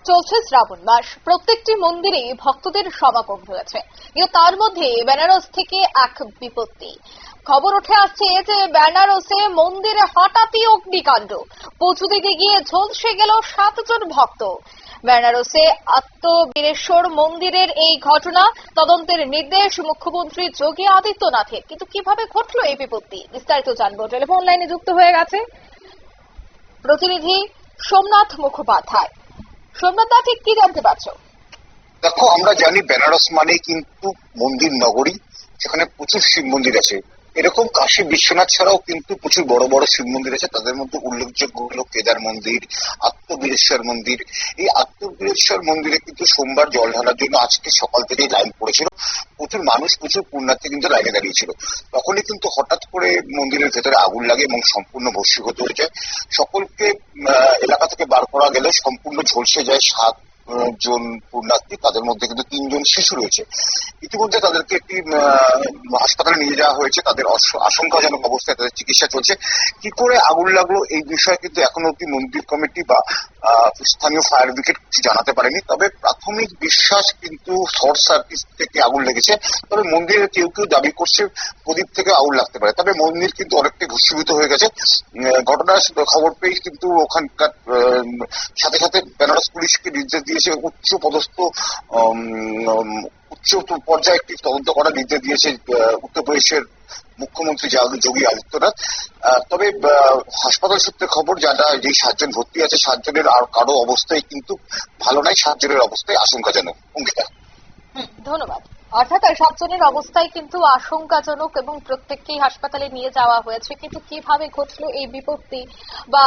চলছে শ্রাবণ মাস, প্রত্যেকটি মন্দিরে ভক্তদের সমাগম হয়েছে, কিন্তু তার মধ্যে বেনারস থেকে এক বিপত্তি। খবর উঠে আসছে যে বেনারসে মন্দিরে হঠাৎই অগ্নিকাণ্ড, পুজো দিতে গিয়ে ঝলসে গেল 7 জন ভক্ত। বেনারসে আত্মবীরেশ্বর মন্দিরের এই ঘটনা তদন্তের নির্দেশ মুখ্যমন্ত্রী যোগী আদিত্যনাথের। কিন্তু কিভাবে ঘটলো এই বিপত্তি, বিস্তারিত জানবো। টেলিফোন লাইনে যুক্ত হয়ে গেছে প্রতিনিধি সোমনাথ মুখোপাধ্যায়। সোমনাথ, ঠিক কি জানতে পারছো? দেখো, আমরা জানি বেনারস মানে কিন্তু মন্দির নগরী, সেখানে প্রচুর শিব মন্দির আছে। এরকম কাশী বিশ্বনাথ ছাড়াও কিন্তু প্রচুর বড় বড় শিব মন্দির আছে। তাদের মধ্যে উল্লেখযোগ্য হলো কেদার মন্দির, আত্মবীরেশ্বর মন্দির। এই আত্মবীরেশ্বর মন্দিরে কিন্তু সোমবার জল ঢালার জন্য আজকে সকাল থেকেই লাইন পড়েছিল। প্রচুর মানুষ, প্রচুর পুণ্যার্থী কিন্তু লাইনে দাঁড়িয়েছিল। তখনই কিন্তু হঠাৎ করে মন্দিরের ভেতরে আগুন লাগে এবং সম্পূর্ণ ভস্মীভূত হয়ে যায়। সকলকে এলাকা থেকে বার করা গেলে সম্পূর্ণ ঝলসে যায় 7 জন পুণ্যার্থী। তাদের মধ্যে কিন্তু 3 জন শিশু রয়েছে। ইতিমধ্যে তাদেরকে একটি হাসপাতালে নিয়ে যাওয়া হয়েছে। তাদের আশঙ্কাজনক অবস্থায় তাদের চিকিৎসা চলছে। কি করে আগুন লাগলো এই বিষয়ে কিন্তু এখনো অব্দি মন্দির কমিটি বা স্থানীয় ফায়ার ব্রিগেড কিছু জানাতে পারেনি। তবে প্রাথমিক বিশ্বাস কিন্তু শর্ট সার্কিট থেকে আগুন লেগেছে। তবে মন্দিরের কেউ কেউ দাবি করছে প্রদীপ থেকে আগুন লাগতে পারে। তবে মন্দির কিন্তু অনেকটাই ভস্মীভূত হয়ে গেছে। ঘটনার খবর পেয়ে কিন্তু ওখানকার সাথে সাথে বেনারস পুলিশকে নির্দেশ দিয়েছে উচ্চ পর্যায়ে একটি তদন্ত করার নির্দেশ দিয়েছে উত্তরপ্রদেশের মুখ্যমন্ত্রী যোগী আদিত্যনাথ। তবে হাসপাতাল সূত্রে খবর, যারা যেই 7 জন ভর্তি আছে 7 জনের আর কারো অবস্থায় কিন্তু ভালো নাই, 7 জনের অবস্থায় আশঙ্কাজনক। অঙ্কিতা, ধন্যবাদ। অর্থাৎ 7 জনের অবস্থায় কিন্তু আশঙ্কাজনক এবং প্রত্যেককেই হাসপাতালে নিয়ে যাওয়া হয়েছে। কিন্তু কিভাবে ঘটলো এই বিপত্তি বা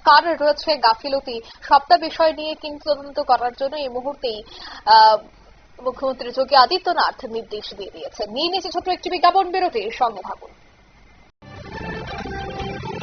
কার রয়েছে গাফিলতি, সবটা বিষয় নিয়ে কিন্তু তদন্ত করার জন্য এই মুহূর্তেই মুখ্যমন্ত্রী যোগী আদিত্যনাথ নির্দেশ দিয়ে দিয়েছেন। নিয়ে নিয়েছে ছোট্ট একটি বিজ্ঞাপন বিরতির সঙ্গে থাকুন।